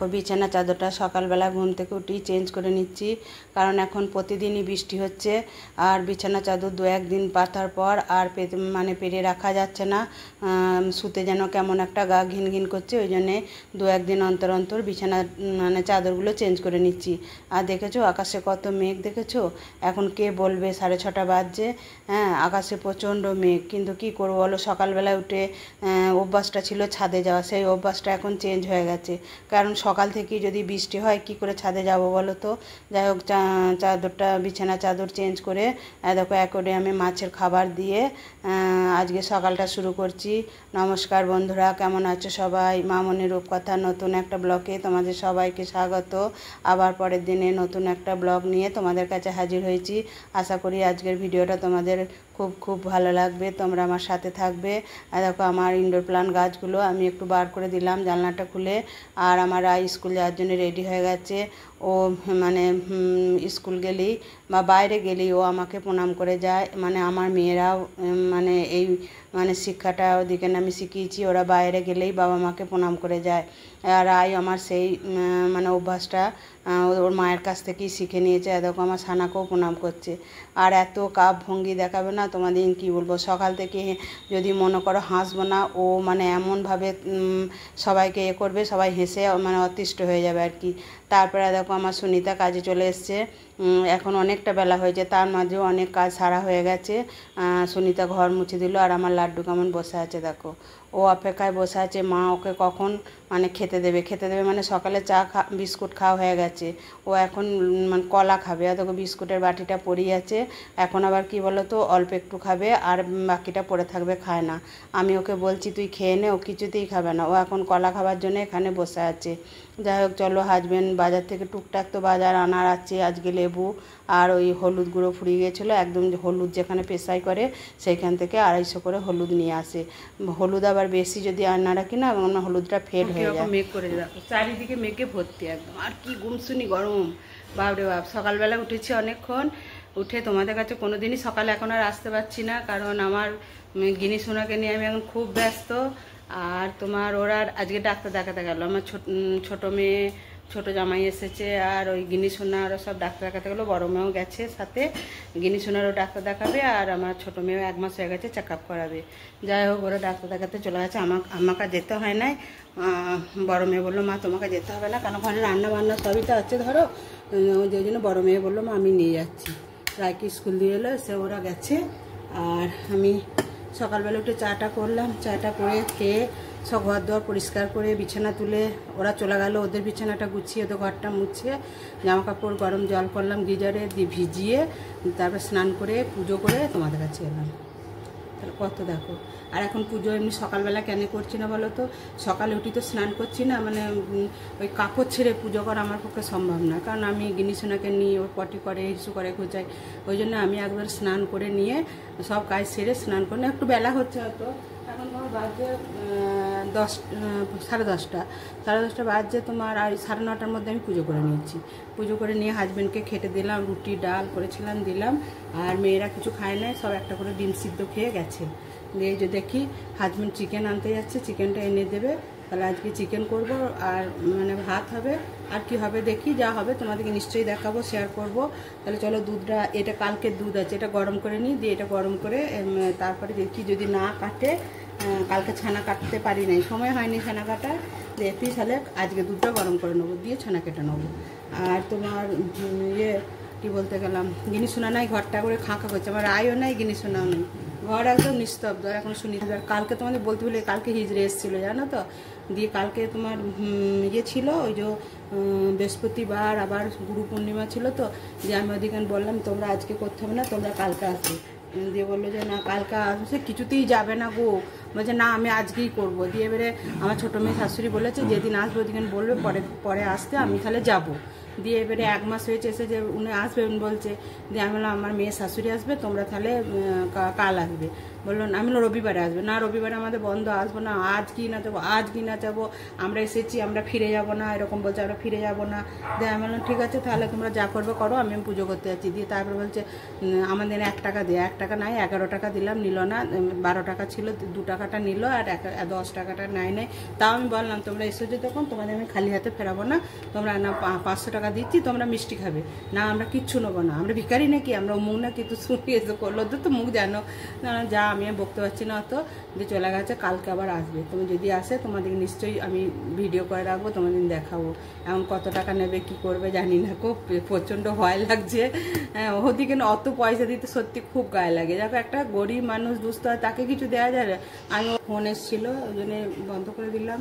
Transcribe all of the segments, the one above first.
দেখো বিছানা চাদরটা সকালবেলা ঘুম থেকে উঠেই চেঞ্জ করে নিচ্ছি, কারণ এখন প্রতিদিনই বৃষ্টি হচ্ছে। আর বিছানা চাদর দু একদিন পাতার পর আর পেরে রাখা যাচ্ছে না, শুতে যেন কেমন একটা গা ঘিন ঘিন করছে। ওই জন্যে দু একদিন অন্তর অন্তর বিছানা চাদরগুলো চেঞ্জ করে নিচ্ছি। আর দেখেছো আকাশে কত মেঘ দেখেছো? এখন কে বলবে 6:30 বাজছে, হ্যাঁ আকাশে প্রচণ্ড মেঘ। কিন্তু কি করবো বলো, সকালবেলা উঠে অভ্যাসটা ছিল ছাদে যাওয়া, সেই অভ্যাসটা এখন চেঞ্জ হয়ে গেছে। কারণ সকাল থেকেই যদি বৃষ্টি হয় কি করে ছাদে যাব বলো তো। যাই হোক, চাদরটা বিছানা চাদর চেঞ্জ করে দেখো অ্যাকোয়ারিয়ামে মাছের খাবার দিয়ে আজকে সকালটা শুরু করছি। নমস্কার বন্ধুরা, কেমন আছো সবাই? মামনির রূপকথা নতুন একটা ব্লগে তোমাদের সবাইকে স্বাগত। আবার পরের দিনে নতুন একটা ব্লগ নিয়ে তোমাদের কাছে হাজির হয়েছি। আশা করি আজকের ভিডিওটা তোমাদের খুব খুব ভালো লাগবে, তোমরা আমার সাথে থাকবে। আর দেখো আমার ইনডোর প্লান্ট গাছগুলো আমি একটু বার করে দিলাম জানলাটা খুলে। আর আমার স্কুল যাওয়ার জন্য রেডি হয়ে গেছে। ও স্কুল গেলেই বা বাইরে গেলেই ও আমাকে প্রণাম করে যায়। আমার মেয়েরাও এই শিক্ষাটা ওদিকে আমি শিখিয়েছি, ওরা বাইরে গেলেই বাবা মাকে প্রণাম করে যায়। আর আমার সেই অভ্যাসটা ওর মায়ের কাছ থেকেই শিখে নিয়েছে। দেখো আমার সানাকেও প্রণাম করছে। আর এত কাপ ভঙ্গি দেখাবে না তোমাদের কি বলবো। সকাল থেকে যদি মনে করো হাসবো না, ও এমনভাবে সবাইকে করবে, সবাই হেসে অতিষ্ঠ হয়ে যাবে আর কি। তারপরে দেখো আমার সুনিতা কাজে চলে এসছে। এখন অনেকটা বেলা হয়েছে, তার মাঝেও অনেক কাজ সারা হয়ে গেছে। সুনিতা ঘর মুছে দিল। আর আমার লাড্ডু কেমন বসে আছে দেখো, ও অপেক্ষায় বসে আছে মা ওকে কখন খেতে দেবে সকালে বিস্কুট খাওয়া হয়ে গেছে। ও এখন কলা খাবে। আর দেখো বিস্কুটের বাটিটা পড়েই আছে। এখন আবার কি বলো তো, অল্প একটু খাবে আর বাকিটা পড়ে থাকবে, খায় না। আমি ওকে বলছি তুই খেয়ে নে, ও কিছুতেই খাবে না। ও এখন কলা খাবার জন্য এখানে বসে আছে। যাই হোক চলো, হাজবেন্ড বাজার থেকে টুকটাক তো বাজার আনার আছে। আজকে লেবু আর ওই হলুদ গুঁড়ো ফুরিয়ে গেছিলো, একদম হলুদ যেখানে পেশাই করে সেইখান থেকে 250 করে হলুদ নিয়ে আসে। হলুদ আবার বেশি যদি আনা রাখি না, হলুদটা ফেড হয়ে যায়। মেঘ করে দেখো, চারিদিকে মেঘে ভর্তি একদম। আর কি গুমসুনি গরম, বাপরে বাপ। সকালবেলা উঠেছি অনেকক্ষণ, উঠে তোমাদের কাছে কোনো দিনই সকালে এখন আর আসতে পারছি না, কারণ আমার গিনি সোনাকে নিয়ে আমি এখন খুব ব্যস্ত। আর ওরা আজকে ডাক্তার দেখাতে গেল। আমার ছোটো মেয়ে, ছোটো জামাই এসেছে, আর ওই গিনি সোনা ওরা সব ডাক্তার দেখাতে গেলো। বড়ো মেয়েও গেছে সাথে, গিনি সোনারও ডাক্তার দেখাবে। আর আমার ছোটো মেয়েও 1 মাস হয়ে গেছে চেক আপ করাবে। যাই হোক ওরা ডাক্তার দেখাতে চলে গেছে, আমাকে যেতে হয় নাই। বড়ো মেয়ে বললো মা তোমাকে যেতে হবে না, কারণ ওখানে রান্না বান্না সবই তো আছে ধরো। ওই জন্য বড়ো মেয়ে বললো মা আমি নিয়ে যাচ্ছি। রায়কে স্কুল দিয়ে এলো, সে ওরা গেছে। আর আমি সকালবেলা উঠে চাটা করলাম, চাটা করে খেয়ে সব ঘর দোয়ার পরিষ্কার করে বিছানা তুলে ওরা চলে গেল। ওদের বিছানাটা গুছিয়ে ওদের ঘরটা মুছিয়ে জামা কাপড় গরম জল করলাম গিজারে দিয়ে ভিজিয়ে, তারপর স্নান করে পুজো করে তোমাদের কাছে এলাম। তাহলে কত দেখো। আর এখন পুজো এমনি সকালবেলা কেন করছি না বলো তো, সকালে উঠি তো স্নান করছি না, ওই কাপড় ছেড়ে পুজো করা আমার পক্ষে সম্ভব না। কারণ আমি গিনি সোনাকে নিয়ে ওর পটি করে হিসু করে খোঁজাই। ওই জন্য আমি একবার স্নান করে নিয়ে সব কাজ সেরে স্নান করে, একটু বেলা হচ্ছে হয়তো, এখন তোমার বাজে 10:30 বাজছে তোমার। আর 9:30টার মধ্যে আমি পুজো করে নিয়েছি। পুজো করে নিয়ে হাজব্যান্ডকে খেতে দিলাম, রুটি ডাল করেছিলাম দিলাম। আর মেয়েরা কিছু খায় নাই, সব একটা করে ডিম সিদ্ধ খেয়ে গেছে। দিয়ে যে দেখি হাজব্যান্ড চিকেন আনতে যাচ্ছে, চিকেনটা এনে দেবে। তাহলে আজকে চিকেন করব আর ভাত হবে। আর কি হবে দেখি, যা হবে তোমাদেরকে নিশ্চয়ই দেখাবো, শেয়ার করব। তাহলে চলো দুধটা, এটা কালকের দুধ আছে, এটা গরম করে নিই। দিয়ে এটা গরম করে তারপরে দেখি যদি না কাটে, কালকে ছানা কাটতে পারি নাই, সময় হয়নি ছানা কাটা, দেখি তাহলে আজকে দুধটা গরম করে নেবো, দিয়ে ছানা কেটে নেবো। আর তোমার কি বলতে গেলাম, গিনি সোনা নাই, ঘরটা করে খাঁকা করছে। আমার আয়ও নাই, গিনি সোনাও নেই, ঘর একদম নিস্তব্ধ। এখন শুনি কালকে তোমাদের বলতে বলে, কালকে হিজড়ে এসেছিলো জানো তো। দিয়ে কালকে তোমার ছিল ওই যে বৃহস্পতিবার, আবার গুরু পূর্ণিমা ছিল তো। দিয়ে আমি ওদিকে বললাম তোমরা আজকে করতে হবে না, তোমরা কালকে আসবে। দিয়ে বললো যে না কালকে আসবে, কিছুতেই যাবে না গো। বলছে না আমি আজকেই করব। দিয়ে এবারে আমার ছোটো মেয়ে শাশুড়ি বলেছে যেদিন আসবে ওদিন বলবে পরে আসতে, আমি তাহলে যাব। দিয়ে এবারে 1 মাস হয়েছে এসে যে উনি আসবেন বলছে, দিয়ে আমি বললাম আমার মেয়ে শাশুড়ি আসবে, তোমরা তাহলে কাল আসবে। বললো আমি রবিবারে আসবে না, রবিবারে আমাদের বন্ধ, আসবো না, আজ কি না যাবো, আজ কি না যাবো, আমরা এসেছি আমরা ফিরে যাব না, এরকম বলছে, আমরা ফিরে যাব না। দিয়ে আমি বললাম ঠিক আছে তাহলে তোমরা যা করবে করো, আমি পুজো করতে যাচ্ছি। দিয়ে তারপরে বলছে আমাদের 1 টাকা দিয়ে, 1 টাকা নাই 11 টাকা দিলাম, নিল না, 12 টাকা ছিল, 2 টাকাটা নিল, আর 10 টাকাটা নাই। তাও আমি বললাম তোমরা এসেছো তখন, তোমাদের আমি খালি হাতে ফেরাবো না, তোমরা না 500 টাকা দিচ্ছি, তোমরা মিষ্টি খাবে না, আমরা কিচ্ছু নেবো না, আমরা ভিখারি নাকি, আমরা মুখ না কিন্তু শুনিয়ে এসে করলো তো মুখ জানো যা, আমি বকতে পারছি না অত। দিয়ে চলে গেছে, কালকে আবার আসবে, তুমি যদি আসে তোমাদের নিশ্চয়ই আমি ভিডিও করে রাখবো, তোমাদের দেখাবো। এখন কত টাকা নেবে কি করবে জানি না, খুব প্রচণ্ড ভয় লাগছে। ওদিকে না অত পয়সা দিতে সত্যি খুব গায়ে লাগে। দেখো একটা গরিব মানুষ দুস্থ হয়, তাকে কিছু দেওয়া যায়। আমি ফোন এসেছিলো ওই জন্যে বন্ধ করে দিলাম,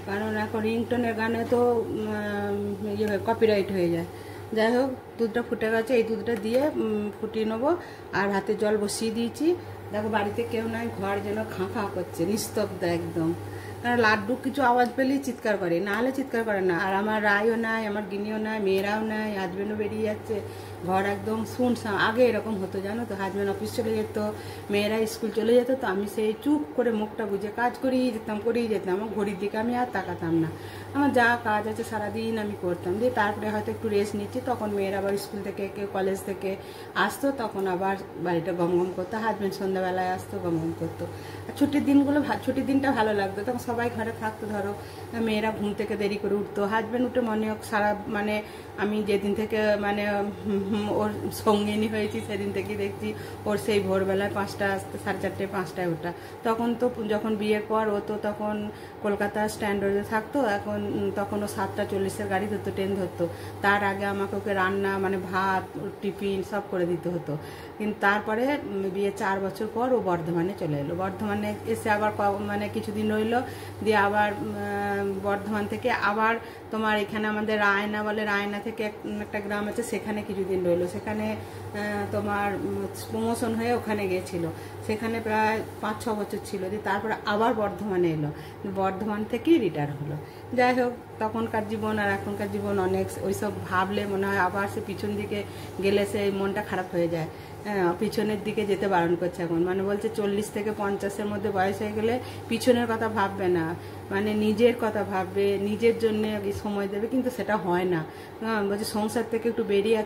কারণ এখন রিংটোনের গানে তো কপিরাইট হয়ে যায়। যাই হোক, দুধটা ফুটে গেছে, এই দুধটা দিয়ে ফুটিয়ে নেবো। আর হাতে জল বসিয়ে দিয়েছি। দেখো বাড়িতে কেউ নাই, ঘর যেন খাঁ খাঁ করছে, নিস্তব্ধ একদম। কারণ লাড্ডু কিছু আওয়াজ পেলেই চিৎকার করে, না হলে চিৎকার করে না। আর আমার রায়ও নাই, আমার গিনিও নাই, মেয়েরাও নাই, হাজব্যান্ডও বেরিয়ে যাচ্ছে, ঘর একদম শুনশান। আগে এরকম হতো জানো তো, হাজব্যান্ড অফিস চলে যেত, মেয়েরা স্কুল চলে যেত, তো আমি সেই চুপ করে মুখটা বুঝে কাজ করেই যেতাম। আমার ঘড়ির দিকে আমি আর তাকাতাম না, আমার যা কাজ আছে সারাদিন আমি করতাম। দিয়ে তারপরে হয়তো একটু রেস্ট নিচ্ছি, তখন মেয়েরা আবার স্কুল থেকে কেউ কলেজ থেকে আসতো, তখন আবার বাড়িটা গমগম করতো, হাজব্যান্ড সন্ধ্যাবেলায় আসতো, গমগম করতো। আর ছুটির দিনগুলো, ছুটির দিনটা ভালো লাগতো, তখন সবাই ঘরে থাকতো। ধরো মেয়েরা ঘুম থেকে দেরি করে উঠতো, হাজব্যান্ড উঠে মনে হোক সারা মানে আমি যেদিন থেকে মানে ওর সঙ্গিনী হয়েছি সেদিন থেকেই দেখছি ওর সেই ভোরবেলায় 5টা, 4:30, 5টায় ওঠা। তখন তো যখন বিয়ের পর ও তো তখন কলকাতা স্ট্যান্ড রোডে থাকতো, তখন ও 7:40-এর গাড়ি ধরতো, ট্রেন ধরতো। তার আগে আমাকে ওকে রান্না মানে ভাত টিফিন সব করে দিতে হতো। কিন্তু তারপরে বিয়ে 4 বছর পর ও বর্ধমানে চলে এলো। বর্ধমানে এসে আবার মানে কিছুদিন রইলো, দিয়ে আবার বর্ধমান থেকে আবার তোমার এখানে আমাদের রায়না বলে, রায়না থেকে একটা গ্রাম আছে, সেখানে কিছুদিন রইলো। সেখানে তোমার প্রমোশন হয়ে ওখানে গিয়েছিল, সেখানে প্রায় 5-6 বছর ছিল। দিয়ে তারপরে আবার বর্ধমানে এলো, বর্ধমান থেকেই রিটায়ার হলো। যাই হোক, তখনকার জীবন আর এখনকার জীবন অনেক, ওইসব ভাবলে মনে হয় আবার সে পিছন দিকে গেলে সে মনটা খারাপ হয়ে যায়। পিছনের দিকে যেতে বারণ করছে এখন, মানে বলছে 40 থেকে 50-এর মধ্যে বয়স হয়ে গেলে পিছনের কথা ভাববে না, মানে নিজের কথা ভাববে, নিজের জন্য সময় দেবে, কিন্তু সেটা হয় না। বলছে সংসার থেকে একটু বেরিয়ে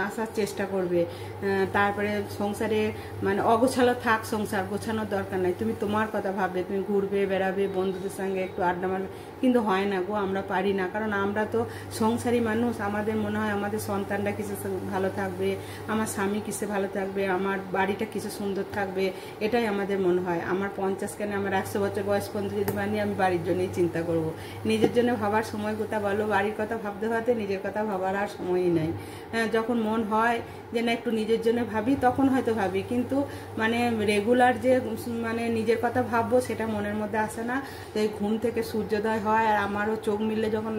আসার চেষ্টা করবে। তারপরে সংসারে মানে অগোছালো থাক, সংসার গোছানোর দরকার নাই, তুমি তোমার কথা ভাববে, তুমি ঘুরবে বেড়াবে, বন্ধুদের সঙ্গে একটু আড্ডা মারবে, কিন্তু হয় না গো, আমরা পারি না। কারণ আমরা তো সংসারী মানুষ, আমাদের মনে হয় আমাদের সন্তানরা কিসে ভালো থাকবে, আমার স্বামী কিসে ভালো থাকবে, আমার বাড়িটা কিসে সুন্দর থাকবে, এটাই আমাদের মনে হয়। আমার 50 কেন, আমার 100 বছর বয়স পর্যন্ত যদি বানি, আমি বাড়ির জন্যই চিন্তা করব। নিজের জন্য ভাবার সময় কোথায় বলো, বাড়ির কথা ভাবতে ভাবতে নিজের কথা ভাবার আর সময়ই নাই। যখন মন হয় যে না একটু নিজের জন্য ভাবি, তখন হয়তো ভাবি, কিন্তু মানে রেগুলার যে মানে নিজের কথা ভাববো সেটা মনের মধ্যে আসে না। তাই ঘুম থেকে সূর্যোদয় হয়, আর আমারও চোখ মিললে যখন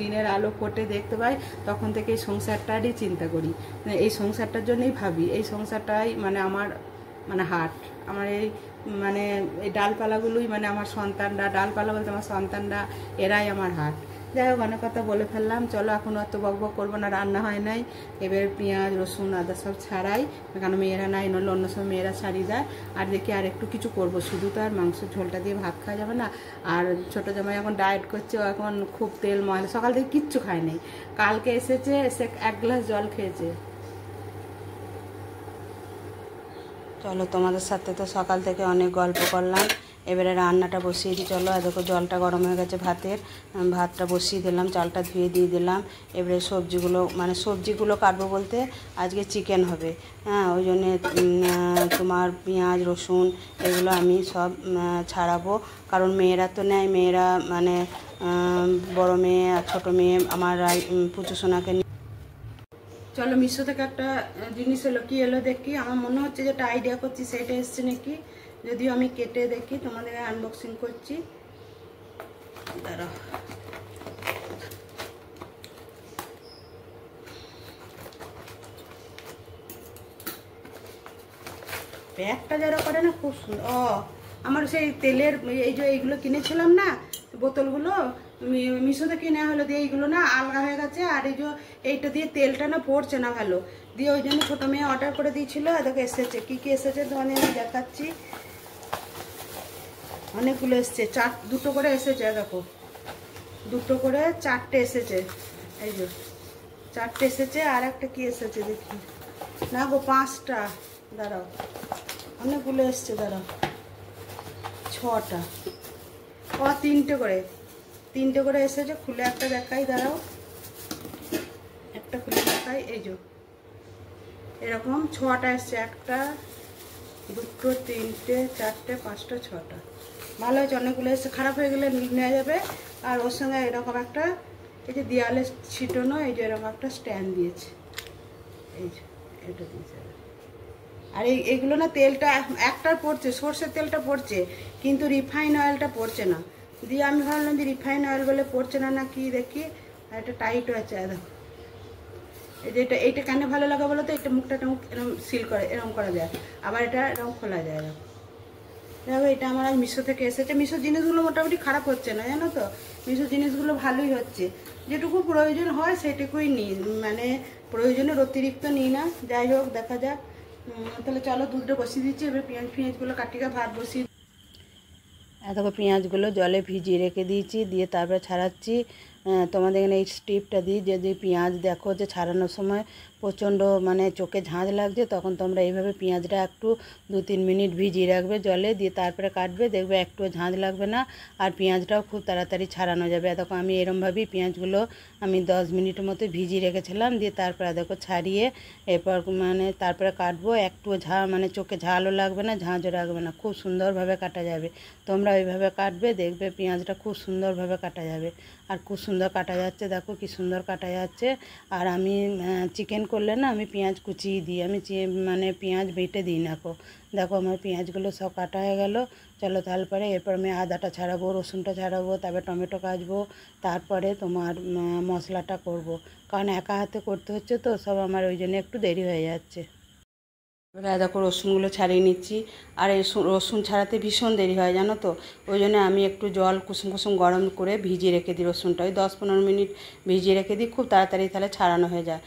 দিনের আলো ফোটে দেখতে পাই, তখন থেকে এই সংসারটারই চিন্তা করি, এই সংসারটার জন্যই ভাবি। এই সংসারটাই মানে আমার মানে হাট, আমার এই মানে এই ডালপালাগুলোই মানে আমার সন্তানরা, ডালপালা বলতে আমার সন্তানরা, এরাই আমার হাট। যাই হোক, অনেক কথা বলে ফেললাম, চলো এখন অত বকবক করবো না, রান্না হয় নাই। এবার পেঁয়াজ রসুন আদা সব ছাড়াই, কারণ মেয়েরা নাই, নইলে অন্য সময় মেয়েরা ছাড়িয়ে দেয়। আর দেখি আর একটু কিছু করব, শুধু তো আর মাংস ঝোলটা দিয়ে ভাত খাওয়া যাবে না। আর ছোটো জামাই এখন ডায়েট করছে, ও এখন খুব তেল ময়লা, সকাল থেকে কিচ্ছু খায় নাই, কালকে এসেছে এসে 1 গ্লাস জল খেয়েছে। চলো, তোমাদের সাথে তো সকাল থেকে অনেক গল্প করলাম, এবারে রান্নাটা বসিয়ে দিই। চলো, দেখো জলটা গরম হয়ে গেছে, ভাতটা বসিয়ে দিলাম, চালটা ধুয়ে দিয়ে দিলাম। এবারে সবজিগুলো কাটবো বলতে আজকে চিকেন হবে। ওই জন্যে তোমার পেঁয়াজ রসুন এগুলো আমি সব ছাড়াবো, কারণ মেয়েরা তো নেয়, মেয়েরা মানে বড় মেয়ে আর ছোটো মেয়ে আমার পুচু সোনাকে। চলো, মিশো থেকে একটা জিনিস এলো, কি এলো দেখি, আমার মনে হচ্ছে যেটা আইডিয়া করছি সেটা এসছে নাকি, যদিও আমি কেটে দেখি, তোমাদের আনবক্সিং করছি, দাঁড়াও। প্যাকটা যারা করে না খুব সুন্দর। আমার সেই তেলের এই যে এইগুলো কিনেছিলাম না বোতলগুলো, মিশোতে কিনে হলো দিয়ে এইগুলো না আলগা হয়ে গেছে, আর এই যে এইটা দিয়ে তেলটা না পড়ছে না ভালো, দিয়ে ওই জন্য ছোটো মেয়ে অর্ডার করে দিয়েছিল, এদেরকে এসেছে। কী কী এসেছে তোমাদের আমি দেখাচ্ছি। অনেকগুলো এসছে, দুটো করে এসেছে, দেখো দুটো করে 4টে এসেছে, এই যে 4টে এসেছে। আর একটা কি এসেছে দেখি, না গো 5টা, দাঁড়াও অনেকগুলো এসছে, দাঁড়াও 6টা, 3টে করে এসেছে। খুলে একটা দেখাই, দাঁড়াও একটা খুলে দেখাই। এই যে এরকম 6টা এসছে, 1টা 2টো 3টে 4টে 5টা 6টা। ভালো হয়েছে, অনেকগুলো এসছে। খারাপ হয়ে গেলে নেওয়া যাবে। আর ওর সঙ্গে এরকম একটা, এই যে দেয়ালে ছিটানো, এই যে এরকম একটা স্ট্যান্ড দিয়েছে, এই যে এটা দিয়েছে। আর এইগুলো না তেলটা একটার পড়ছে, সর্ষের তেলটা পড়ছে, কিন্তু রিফাইন অয়েলটা পড়ছে না। দিয়ে আমি ভাবলাম যে রিফাইন অয়েল বলে পড়ছে না না কি, দেখি আর এটা টাইট হয়েছে। দেখো এই যে এইটা কেন ভালো লাগে বলো তো, এটা মুখটা এরকম সিল করে, এরকম করা যায়, আবার এটা এরকম খোলা যায়। দেখো দেখো এটা আমার আজ মিশো থেকে এসেছে। মিশোর জিনিসগুলো মোটামুটি খারাপ হচ্ছে না, জানো তো, মিশোর জিনিসগুলো ভালোই হচ্ছে। যেটুকু প্রয়োজন হয় সেটুকুই নিই, মানে প্রয়োজনের অতিরিক্ত নিই না। যাই হোক দেখা যাক। তাহলে চলো দুধটা বসিয়ে দিচ্ছি, এবার পেঁয়াজগুলো কাটিয়ে ভাত বসিয়ে। দেখো পেঁয়াজগুলো জলে ভিজিয়ে রেখে দিয়েছি, দিয়ে তারপরে ছাড়াচ্ছি। তোমাদের এখানে এই স্টিপটা দিই, যদি পেঁয়াজ দেখো যে ছাড়ানোর সময় প্রচণ্ড মানে চোখে ঝাঁঝ লাগছে, তখন তোমরা এইভাবে পেঁয়াজটা একটু 2-3 মিনিট ভিজিয়ে রাখবে জলে, দিয়ে তারপরে কাটবে, দেখবে একটু ঝাঁঝ লাগবে না, আর পেঁয়াজটাও খুব তাড়াতাড়ি ছাড়ানো যাবে। দেখো আমি এরমভাবেই পেঁয়াজগুলো আমি 10 মিনিটের মতো ভিজিয়ে রেখেছিলাম, দিয়ে তারপরে দেখো ছাড়িয়ে এরপর মানে তারপরে কাটবো। একটু মানে চোখে ঝালও লাগবে না, ঝাঁঝও লাগবে না, খুব সুন্দরভাবে কাটা যাবে। তোমরা ওইভাবে কাটবে, দেখবে পেঁয়াজটা খুব সুন্দরভাবে কাটা যাবে। আর খুব সুন্দর কাটা যাচ্ছে, দেখো কি সুন্দর কাটা যাচ্ছে। আর আমি চিকেন করলে না আমি পেঁয়াজ কুচিয়ে দিই, আমি মানে পেঁয়াজ বেটে দিই না। দেখো আমার পেঁয়াজগুলো সব কাটা হয়ে গেল। চলো তারপরে এরপর আমি আদাটা ছাড়াবো, রসুনটা ছাড়াবো, তারপরে টমেটো কাটবো, তারপরে তোমার মশলাটা করব, কারণ একা হাতে করতে হচ্ছে তো সব, আমার ওই জন্য একটু দেরি হয়ে যাচ্ছে। এবার দেখো রসুনগুলো ছাড়িয়ে নিচ্ছি। আর এই রসুন ছাড়াতে ভীষণ দেরি হয়, জানো তো, ওই জন্য আমি একটু জল কুসুম কুসুম গরম করে ভিজিয়ে রেখে দিই রসুনটা, ওই 10-15 মিনিট ভিজিয়ে রেখে দিই, খুব তাড়াতাড়ি তাহলে ছাড়ানো হয়ে যায়।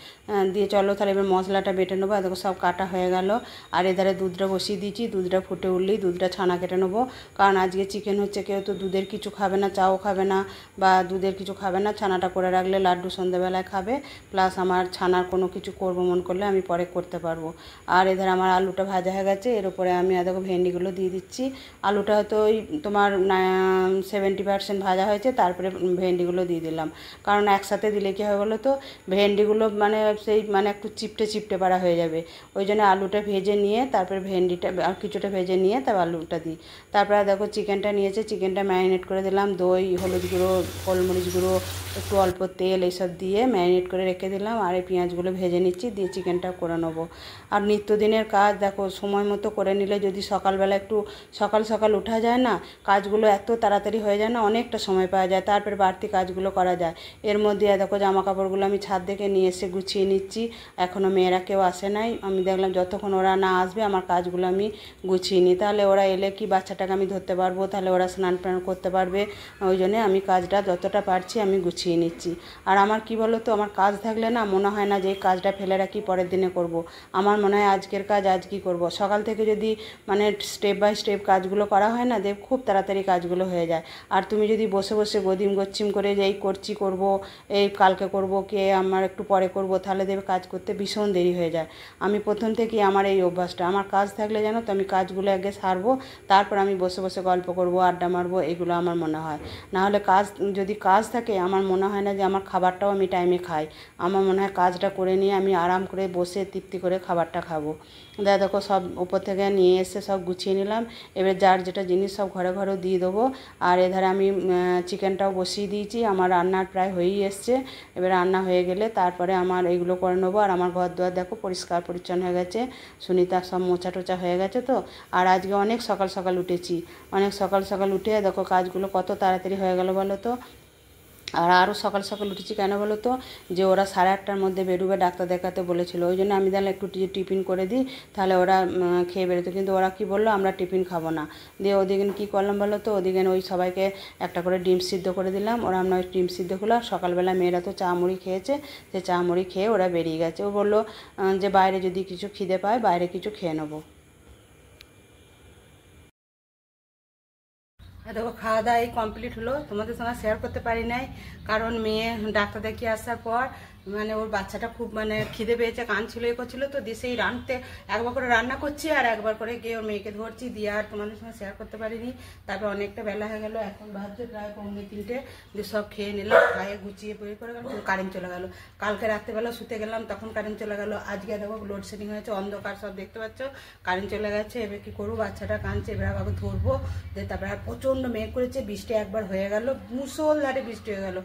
দিয়ে চলো তাহলে এবার মশলাটা বেটে নেবো। দেখো সব কাটা হয়ে গেল। আর এধারে দুধটা বসিয়ে দিয়েছি, দুধটা ফুটে উঠলেই দুধটা ছানা কেটে নেবো, কারণ আজকে চিকেন হচ্ছে, কেউ তো দুধের কিছু খাবে না, চাও খাবে না, বা দুধের কিছু খাবে না। ছানাটা করে রাখলে লাড্ডু সন্ধ্যেবেলায় খাবে, প্লাস আমার ছানার কোনো কিছু করবো মন করলে আমি পরে করতে পারবো। আর এধারে আমার আলুটা ভাজা হয়ে গেছে, এর উপরে আমি দেখো ভেন্ডিগুলো দিয়ে দিচ্ছি। আলুটা হয়তো ওই তোমার 70% ভাজা হয়েছে, তারপরে ভেন্ডিগুলো দিয়ে দিলাম, কারণ একসাথে দিলে কী হয় বলো তো, ভেন্ডিগুলো মানে সেই মানে একটু চিপটে চিপটে পাড়া হয়ে যাবে। ওই জন্য আলুটা ভেজে নিয়ে তারপরে ভেন্ডিটা আর কিছুটা ভেজে নিয়ে তারপর আলুটা দিই। তারপরে দেখো চিকেনটা নিয়েছে, চিকেনটা ম্যারিনেট করে দিলাম, দই, হলুদ গুঁড়ো, গোলমরিচ গুঁড়ো, একটু অল্প তেল এইসব দিয়ে ম্যারিনেট করে রেখে দিলাম। আর এই পেঁয়াজগুলো ভেজে নিচ্ছি, দিয়ে চিকেনটা করে নেবো। আর নিত্যদিনের কাজ দেখো সময় মতো করে নিলে, যদি সকালবেলা একটু সকাল সকাল ওঠা যায় না, কাজগুলো এত তাড়াতাড়ি হয়ে যায় না, অনেকটা সময় পাওয়া যায়, তারপরে বাড়তি কাজগুলো করা যায়। এর মধ্যে দেখো জামা কাপড়গুলো আমি ছাদ থেকে নিয়ে এসে গুছিয়ে নিচ্ছি, এখনও মেয়েরা কেউ আসে নাই। আমি দেখলাম যতক্ষণ ওরা না আসবে আমার কাজগুলো আমি গুছিয়ে নিই, তাহলে ওরা এলে কি বাচ্চাটাকে আমি ধরতে পারবো, তাহলে ওরা স্নান টান করতে পারবে। ওই জন্যে আমি কাজটা যতটা পারছি আমি গুছিয়ে নিচ্ছি। আর আমার কি বলো তো, আমার কাজ থাকলে না মনে হয় না যে এই কাজটা ফেলে রাখি পরের দিনে করব, আমার মনে হয় আজকের কাজ আজকেই করব। সকাল থেকে যদি মানে স্টেপ বাই স্টেপ কাজগুলো করা হয় না, দেখ খুব তাড়াতাড়ি কাজগুলো হয়ে যায়। আর তুমি যদি বসে বসে গদিম গচ্ছিম করে যে এই করছি করব, এই কালকে করব, কে আমার একটু পরে করব, তাহলে দেবে কাজ করতে ভীষণ দেরি হয়ে যায়। আমি প্রথম থেকেই আমার এই অভ্যাসটা, আমার কাজ থাকলে জানো তো আমি কাজগুলো আগে সারবো, তারপর আমি বসে বসে গল্প করব, আড্ডা মারবো, এগুলো আমার মনে হয়। নাহলে যদি কাজ থাকে আমার মনে হয় না যে আমার খাবারটাও আমি টাইমে খাই। আমার মনে হয় কাজটা করে নিয়ে আমি আরাম করে বসে তৃপ্তি করে খাবারটা খাবো। দেখো সব উপর থেকে নিয়ে এসে সব গুছিয়ে নিলাম। এবার যার যেটা জিনিস সব ঘরে ঘরেও দিয়ে দেবো। আর এধারে আমি চিকেনটাও বসিয়ে দিয়েছি, আমার রান্নার প্রায় হয়েই এসছে। এবার রান্না হয়ে গেলে তারপরে আমার এইগুলো করে নেবো। আর আমার ঘর দুয়ার দেখো পরিষ্কার পরিচ্ছন্ন হয়ে গেছে, সুনিতা সব মোছা টোচা হয়ে গেছে তো। আর আজকে অনেক সকাল সকাল উঠেছি, অনেক সকাল সকাল উঠে দেখো কাজগুলো কত তাড়াতাড়ি হয়ে গেল বলো তো। আর আরও সকাল সকাল উঠেছি কেন বলো তো, যে ওরা 8:30টার মধ্যে বেরোবে, ডাক্তার দেখাতে বলেছিল, ওই জন্য আমি তাহলে একটু টিফিন করে দিই, তাহলে ওরা খেয়ে বেরোতো। কিন্তু ওরা কি বললো, আমরা টিফিন খাবো না। দিয়ে ওদিকে কী করলাম বলো তো, ওদিকে ওই সবাইকে একটা করে ডিম সিদ্ধ করে দিলাম। ওরা আমরা ওই ডিম সিদ্ধ করলাম। সকালবেলা মেয়েরা তো চা মুড়ি খেয়েছে, সে চা মুড়ি খেয়ে ওরা বেরিয়ে গেছে। ও বললো যে বাইরে যদি কিছু খিদে পায় বাইরে কিছু খেয়ে নেবো। দেখো খাওয়া দাওয়া এই কমপ্লিট হলো, তোমাদের সঙ্গে শেয়ার করতে পারি নাই, কারণ মেয়ে ডাক্তার দেখিয়ে আসার পর মানে ওর বাচ্চাটা খুব মানে খিদে পেয়েছে, কাঁদছিল এ করছিল, তো দিয়ে সেই রাঁধতে একবার করে রান্না করছি আর একবার করে গিয়ে ওর মেয়েকে ধরছি, দিয়ে আর তোমাদের সঙ্গে শেয়ার করতে পারিনি। তারপর অনেকটা বেলা হয়ে গেল, এখন বাজছে প্রায় 2:45, দিয়ে সব খেয়ে নিলাম, খাইয়ে গুছিয়ে বই করে গেল, কারেন্ট চলে গেল। কালকে রাত্রেবেলা শুতে গেলাম তখন কারেন্ট চলে গেল। আজকে দেখো লোডশেডিং হয়েছে, অন্ধকার সব দেখতে পাচ্ছ, কারেন্ট চলে গেছে। এবার কি করবো, বাচ্চাটা কাঁদছে, এবার আবার ধরবো। দিয়ে তারপরে আর প্রচণ্ড মেঘ করেছে, বৃষ্টি একবার হয়ে গেল, মুষলধারে বৃষ্টি হয়ে গেল,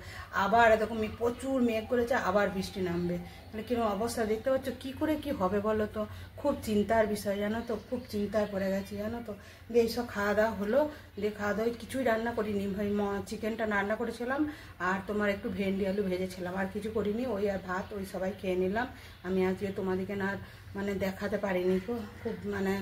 আবার দেখো প্রচুর মেঘ করেছে, আবার বৃষ্টি নামবে। তাহলে কিরকম অবস্থা দেখতে পাচ্ছ, কি করে কি হবে বলো তো, খুব চিন্তার বিষয় জানো তো, খুব চিন্তায় পড়ে গেছি জানো তো। দিয়ে এইসব খাওয়া দাওয়া হলো, দিয়ে খাওয়া দাওয়া কিছুই রান্না করিনি, ভাই চিকেনটা রান্না করেছিলাম আর তোমার একটু ভেন্ডি আলু ভেজেছিলাম, আর কিছু করিনি, ওই আর ভাত, ওই সবাই খেয়ে নিলাম। আমি আজকে তোমাদেরকে না মানে দেখাতে পারিনি, খুব মানে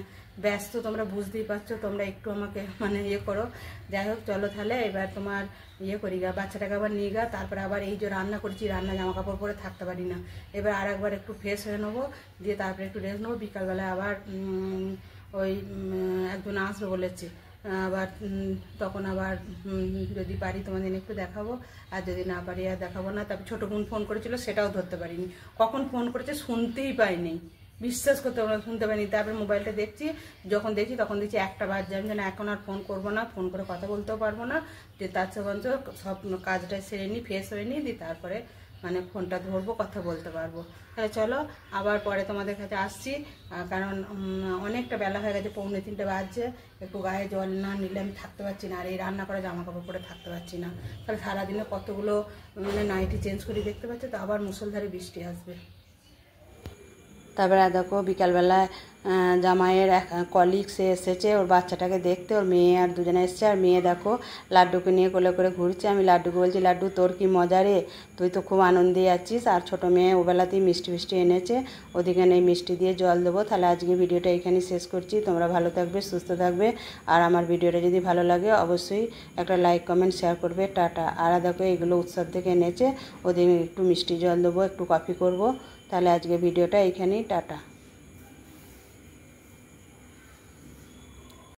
ব্যস্ত, তোমরা বুঝতেই পারছো, তোমরা একটু আমাকে মানে ইয়ে করো। যাই হোক চলো তাহলে এবার তোমার ইয়ে করি গা, বাচ্চাটাকে আবার নিয়ে গা, তারপরে আবার এই যে রান্না করেছি, রান্না জামা কাপড় পরে থাকতে পারি না, এবার আর একবার একটু ফ্রেশ হয়ে নেবো, দিয়ে তারপরে একটু রেস্ট নেবো। বিকালবেলায় আবার ওই একজন আসবে বলেছে, আবার তখন আবার যদি পারি তোমাদের একটু দেখাবো, আর যদি না পারি আর দেখাবো না। তারপর ছোটো বোন ফোন করেছিল, সেটাও ধরতে পারিনি, কখন ফোন করেছে শুনতেই পাইনি, বিশ্বাস করতে পারবো না, শুনতে পাইনি। তারপরে মোবাইলটা দেখছি, যখন দেখছি তখন দেখছি 1টা বাজে, আমি যেন এখন আর ফোন করবো না, ফোন করে কথা বলতেও পারবো না, যে তার চেয়ে সব কাজটা সেরে নিই, ফ্রেশ হয়ে নিই, দিয়ে তারপরে মানে ফোনটা ধরবো, কথা বলতে পারবো। তাহলে চলো আবার পরে তোমাদের কাছে আসছি, কারণ অনেকটা বেলা হয়ে গেছে, 2:45 বাজছে, একটু গায়ে জল না নিলে আমি থাকতে পারছি না, আর এই রান্না করা জামা কাপড় পরে থাকতে পারছি না। তাহলে সারাদিনে কতগুলো মানে নাইটি চেঞ্জ করে দেখতে পাচ্ছি, তো আবার মুষলধারে বৃষ্টি আসবে। তারপরে দেখো বিকালবেলায় জামাইয়ের এক কলিগ সে এসেছে ওর বাচ্চাটাকে দেখতে, ওর মেয়ে আর দুজনে এসছে, আর মেয়ে দেখো লাড্ডুকে নিয়ে কোলে করে ঘুরছে। আমি লাড্ডুকে বলছি, লাড্ডু তোর কি মজা রে, তুই তো খুব আনন্দে আছিস। আর ছোটো মেয়ে ওবেলাতেই মিষ্টি ফিষ্টি এনেছে, ওদিকে এই মিষ্টি দিয়ে জল দেবো। তাহলে আজকে ভিডিওটা এখানেই শেষ করছি, তোমরা ভালো থাকবে, সুস্থ থাকবে, আর আমার ভিডিওটা যদি ভালো লাগে অবশ্যই একটা লাইক কমেন্ট শেয়ার করবে। টাটা। আর দেখো এগুলো উৎসব থেকে এনেছে, ওদিকে একটু মিষ্টি জল দেবো, একটু কফি করব। তাহলে আজকে ভিডিওটা এইখানেই, টাটা।